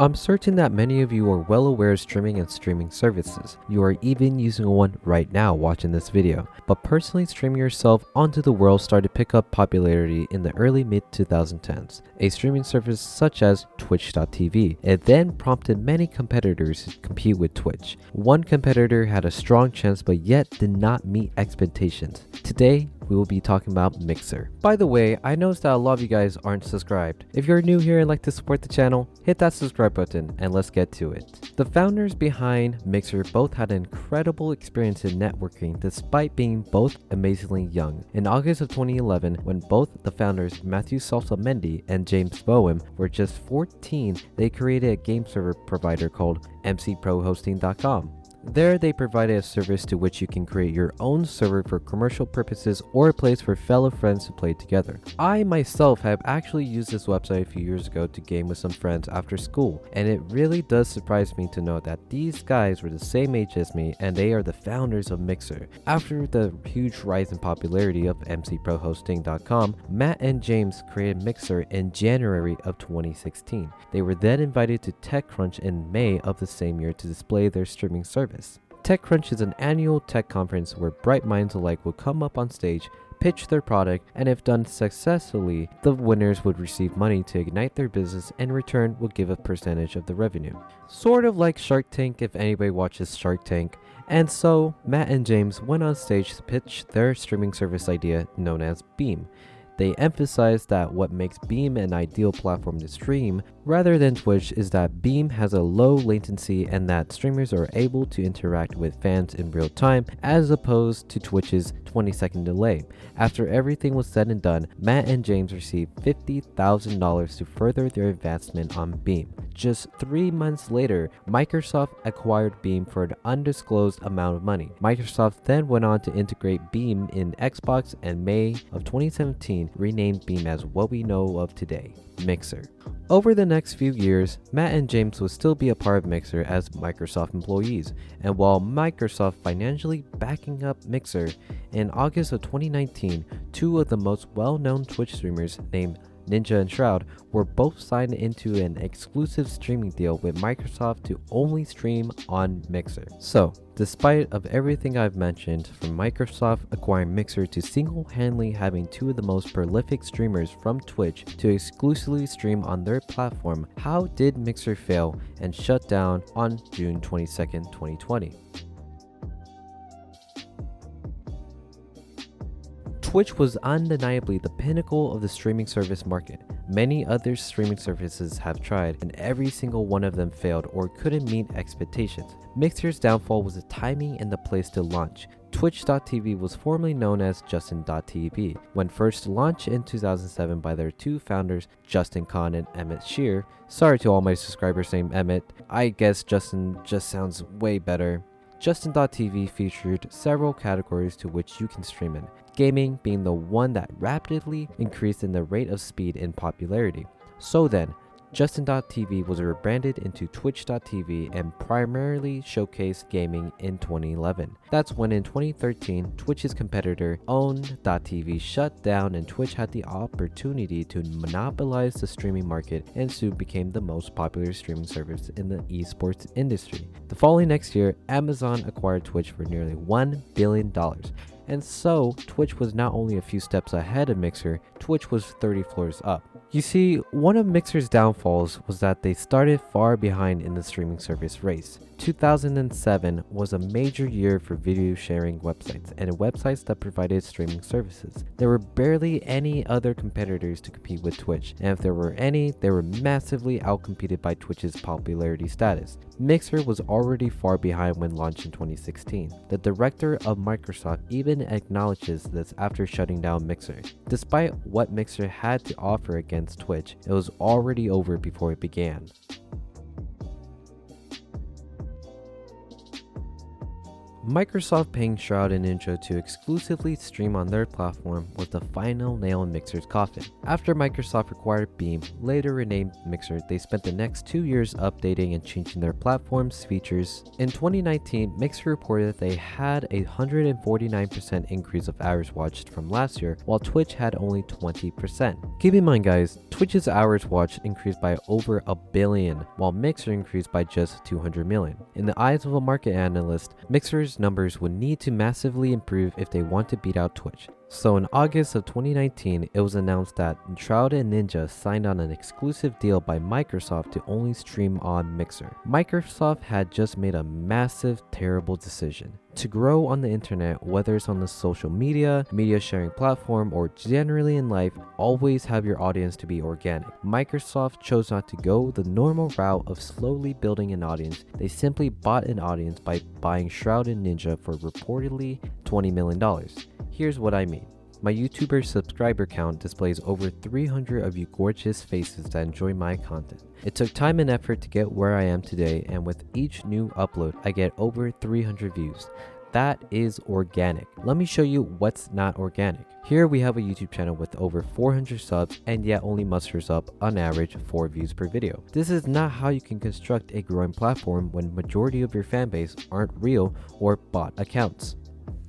I'm certain that many of you are well aware of streaming and streaming services. You are even using one right now watching this video. But personally, streaming yourself onto the world started to pick up popularity in the early mid 2010s. A streaming service such as Twitch.tv. It then prompted many competitors to compete with Twitch. One competitor had a strong chance but yet did not meet expectations. Today, we will be talking about Mixer. By the way, I noticed that a lot of you guys aren't subscribed. If you're new here and like to support the channel, hit that subscribe button and let's get to it. The founders behind Mixer both had an incredible experience in networking despite being both amazingly young. In August of 2011, when both the founders Matthew Salsa Mendy and James Bowen were just 14, they created a game server provider called mcprohosting.com. There, they provided a service to which you can create your own server for commercial purposes or a place for fellow friends to play together. I myself have actually used this website a few years ago to game with some friends after school, and it really does surprise me to know that these guys were the same age as me and they are the founders of Mixer. After the huge rise in popularity of mcprohosting.com, Matt and James created Mixer in January of 2016. They were then invited to TechCrunch in May of the same year to display their streaming service. TechCrunch is an annual tech conference where bright minds alike will come up on stage, pitch their product, and if done successfully, the winners would receive money to ignite their business and in return will give a percentage of the revenue. Sort of like Shark Tank if anybody watches Shark Tank. And so, Matt and James went on stage to pitch their streaming service idea known as Beam. They emphasized that what makes Beam an ideal platform to stream rather than Twitch is that Beam has a low latency and that streamers are able to interact with fans in real time as opposed to Twitch's 20-second delay. After everything was said and done, Matt and James received $50,000 to further their advancement on Beam. Just 3 months later, Microsoft acquired Beam for an undisclosed amount of money. Microsoft then went on to integrate Beam in Xbox and May of 2017 renamed Beam as what we know of today, Mixer. Over the next few years, Matt and James would still be a part of Mixer as Microsoft employees, and while Microsoft financially backing up Mixer, in August of 2019, two of the most well-known Twitch streamers named Ninja and Shroud were both signed into an exclusive streaming deal with Microsoft to only stream on Mixer. So, despite of everything I've mentioned, from Microsoft acquiring Mixer to single-handedly having two of the most prolific streamers from Twitch to exclusively stream on their platform, how did Mixer fail and shut down on June 22nd, 2020? Twitch was undeniably the pinnacle of the streaming service market. Many other streaming services have tried, and every single one of them failed or couldn't meet expectations. Mixer's downfall was the timing and the place to launch. Twitch.tv was formerly known as Justin.tv. When first launched in 2007 by their two founders, Justin Kan and Emmett Shear. Sorry to all my subscribers named Emmett, I guess Justin just sounds way better. Justin.tv featured several categories to which you can stream in, gaming being the one that rapidly increased in the rate of speed in popularity. So then, Justin.tv was rebranded into Twitch.tv and primarily showcased gaming in 2011. That's when in 2013, Twitch's competitor Own.tv shut down and Twitch had the opportunity to monopolize the streaming market and soon became the most popular streaming service in the esports industry. The following next year, Amazon acquired Twitch for nearly $1 billion. And so, Twitch was not only a few steps ahead of Mixer, Twitch was 30 floors up. You see, one of Mixer's downfalls was that they started far behind in the streaming service race. 2007 was a major year for video sharing websites and websites that provided streaming services. There were barely any other competitors to compete with Twitch, and if there were any, they were massively outcompeted by Twitch's popularity status. Mixer was already far behind when launched in 2016. The director of Microsoft even acknowledges this after shutting down Mixer. Despite what Mixer had to offer against Twitch, it was already over before it began. Microsoft paying Shroud and Ninja to exclusively stream on their platform was the final nail in Mixer's coffin. After Microsoft acquired Beam, later renamed Mixer, they spent the next 2 years updating and changing their platform's features. In 2019, Mixer reported that they had a 149% increase of hours watched from last year, while Twitch had only 20%. Keep in mind guys, Twitch's hours watched increased by over a billion, while Mixer increased by just 200 million. In the eyes of a market analyst, Mixer's numbers would need to massively improve if they want to beat out Twitch. So in August of 2019, it was announced that Shroud and Ninja signed on an exclusive deal by Microsoft to only stream on Mixer. Microsoft had just made a massive, terrible decision. To grow on the internet, whether it's on the social media sharing platform, or generally in life, always have your audience to be organic. Microsoft chose not to go the normal route of slowly building an audience. They simply bought an audience by buying Shroud and Ninja for reportedly $20 million. Here's what I mean. My YouTuber subscriber count displays over 300 of you gorgeous faces that enjoy my content. It took time and effort to get where I am today, and with each new upload, I get over 300 views. That is organic. Let me show you what's not organic. Here we have a YouTube channel with over 400 subs and yet only musters up on average 4 views per video. This is not how you can construct a growing platform when majority of your fan base aren't real or bot accounts.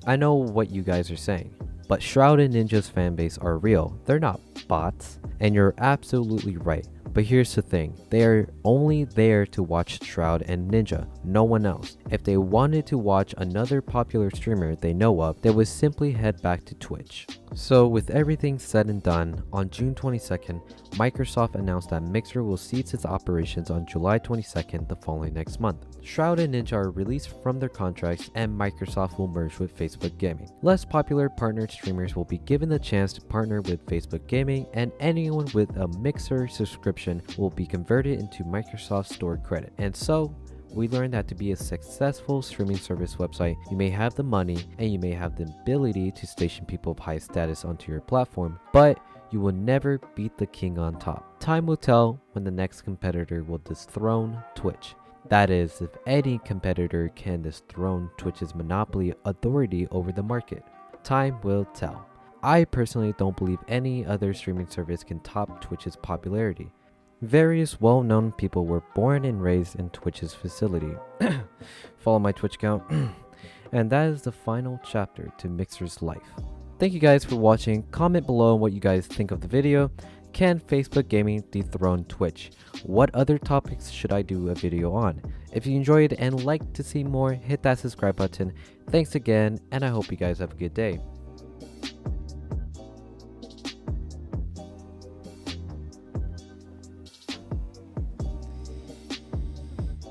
I know what you guys are saying, but Shroud and Ninja's fanbase are real. They're not bots, and you're absolutely right. But here's the thing, they are only there to watch Shroud and Ninja, no one else. If they wanted to watch another popular streamer they know of, they would simply head back to Twitch. So with everything said and done, on June 22nd, Microsoft announced that Mixer will cease its operations on July 22nd the following next month. Shroud and Ninja are released from their contracts and Microsoft will merge with Facebook Gaming. Less popular partnered streamers will be given the chance to partner with Facebook Gaming, and anyone with a Mixer subscription will be converted into Microsoft Store credit. And so, we learned that to be a successful streaming service website, you may have the money and you may have the ability to station people of high status onto your platform, but you will never beat the king on top. Time will tell when the next competitor will dethrone Twitch. That is, if any competitor can dethrone Twitch's monopoly authority over the market. Time will tell. I personally don't believe any other streaming service can top Twitch's popularity. Various well-known people were born and raised in Twitch's facility. Follow my Twitch account. And that is the final chapter to Mixer's life. Thank you guys for watching. Comment below what you guys think of the video. Can Facebook Gaming dethrone Twitch? What other topics should I do a video on? If you enjoyed and like to see more, hit that subscribe button. Thanks again, and I hope you guys have a good day.